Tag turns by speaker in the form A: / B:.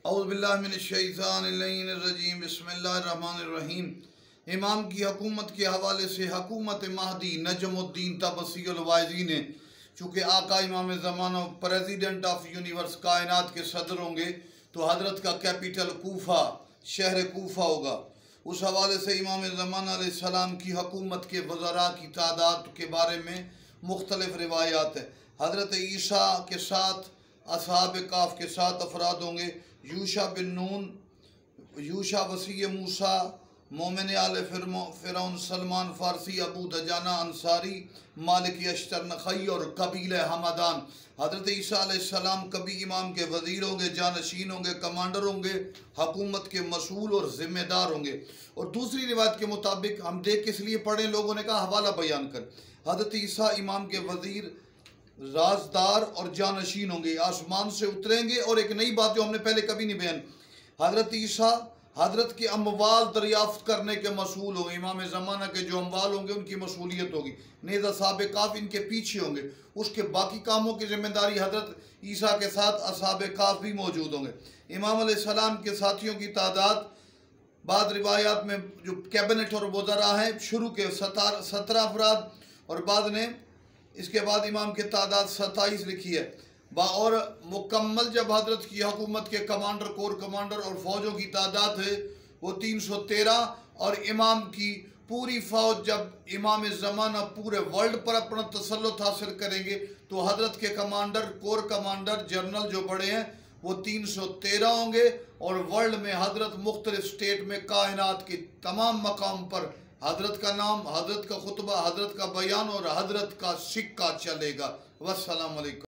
A: औज़ुबिल्लाहिमिनश्शैतानिर्रजीम बिस्मिल्लाहिर्रहमानिर्रहीम। इमाम की हुकूमत के हवाले से हुकूमत महदी नजमुद्दीन तबसी अल वाइज़ी ने, चूँकि आका इमाम ज़माना प्रेसिडेंट ऑफ यूनिवर्स कायनात के सदर होंगे, तो हज़रत का कैपिटल कूफा, शहर कूफा होगा। उस हवाले से इमाम ज़माना अलैहिस्सलाम की हुकूमत के वज़रा की तादाद के बारे में मुख्तलिफ रिवायात है। हज़रत ईसा के साथ असहाब काफ के 7 अफराद होंगे। यूशा बिन नून, यूशा वसी मूसा, मोमिन आल फ़िरौन, सलमान फ़ारसी, अबू दजाना अंसारी, मालिक अश्तर नखई और कबील हमदान। हज़रत ईसा अलैहिस्सलाम कभी इमाम के वज़ीर होंगे, जानशीन होंगे, कमांडर होंगे, हुकूमत के मसूल और ज़िम्मेदार होंगे। और दूसरी रिवायत के मुताबिक, हम देख किस लिए पढ़े, लोगों ने कहा हवाला बयान कर, हज़रत ईसा इमाम के वज़ीर, राजदार और जानशीन होंगे, आसमान से उतरेंगे। और एक नई बात जो हमने पहले कभी नहीं बयान, हज़रत ईसा हज़रत के अम्वाल दरियाफ्त करने के मसूल होंगे। इमाम ज़माना के जो अम्वाल होंगे उनकी मसूलियत होगी। नेज़ असहाब काफ इनके पीछे होंगे, उसके बाकी कामों की जिम्मेदारी हज़रत ईसा के साथ असहाब काफ भी मौजूद होंगे। इमाम अलैहिस्सलाम के साथियों की तादाद बाद रिवायात में जो कैबिनेट और वज़रा हैं, शुरू के 17 अफराद और बाद ने इसके बाद इमाम की तादाद 27 लिखी है। और मुकम्मल जब हजरत की हुकूमत के कमांडर, कोर कमांडर और फौजों की तादाद है वो 313। और इमाम की पूरी फौज जब इमाम ज़माना पूरे वर्ल्ड पर अपना तसल्लुत हासिल करेंगे, तो हजरत के कमांडर, कोर कमांडर, जनरल जो बड़े हैं वो 313 होंगे। और वर्ल्ड में हजरत मुख्तलिफ स्टेट में कायनात के तमाम मकाम पर हजरत का नाम, हजरत का खुतबा, हजरत का बयान और हजरत का सिक्का चलेगा। वस्सलाम अलैकुम।